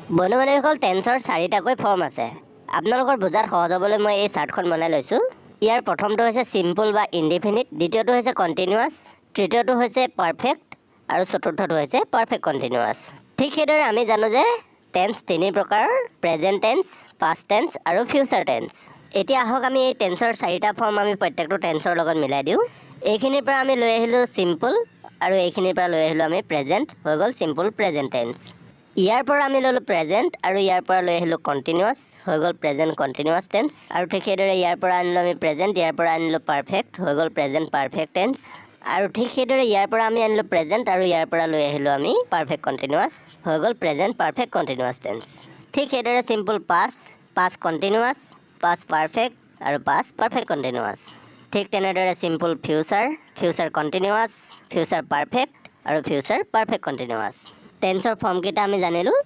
বন্ধু বান্ধৱীসকল টেন্সৰ 4টাকৈ ফৰ্ম আছে। আপোনালোকৰ বুজাৰ সহজ হ'বলৈ মই এই চাৰ্টখন বনাই লৈছোঁ। ইয়াৰ প্ৰথমটো হৈছে চিম্পল বা ইনডিফিনিট, দ্বিতীয়টো হৈছে কণ্টিনিউৱাছ, তৃতীয়টো হৈছে পাৰফেক্ট আৰু চতুৰ্থটো হৈছে পাৰফেক্ট কণ্টিনিউৱাছ। ঠিক সেইদৰে আমি জানো যে টেন্স 3 প্ৰকাৰৰ: প্ৰেজেণ্ট টেন্স, পাষ্ট টেন্স আৰু ফিউচাৰ টেন্স। এতিয়া আহক আমি এই টেন্সৰ 4টা ফৰ্ম আমি প্ৰত্যেকটো টেন্সৰ লগত মিলাই দিওঁ। এইখিনিৰ পৰা আমি লৈ আহিলোঁ চিম্পল আৰু এইখিনিৰ পৰা লৈ আহিলোঁ আমি প্ৰেজেণ্ট, হৈ গ'ল চিম্পল প্ৰেজেণ্ট টেন্স। ইয়াৰ পৰা আমি ল'লোঁ প্ৰেজেণ্ট আৰু ইয়াৰ পৰা লৈ আহিলোঁ কণ্টিনিউৱাছ, হৈ গ'ল প্ৰেজেণ্ট কণ্টিনিউৱাছ টেন্স। আৰু ঠিক সেইদৰে ইয়াৰ পৰা আনিলোঁ আমি প্ৰেজেণ্ট, ইয়াৰ পৰা আনিলোঁ পাৰফেক্ট, হৈ গ'ল প্ৰেজেণ্ট পাৰফেক্ট টেন্স। আৰু ঠিক সেইদৰে ইয়াৰ পৰা আমি আনিলোঁ প্ৰেজেণ্ট আৰু ইয়াৰ পৰা লৈ আহিলোঁ আমি পাৰফেক্ট কণ্টিনিউৱাছ, হৈ গ'ল প্ৰেজেণ্ট পাৰফেক্ট কণ্টিনিউৱাছ টেন্স। ঠিক সেইদৰে simple past, past continuous, past perfect আৰু পাষ্ট পাৰফেক্ট কণ্টিনিউৱাছ। ঠিক তেনেদৰে simple future, future continuous, future perfect আৰু ফিউচাৰ পাৰফেক্ট কণ্টিনিউৱাছ। টেন্সৰ ফৰ্মকেইটা আমি জানিলোঁ।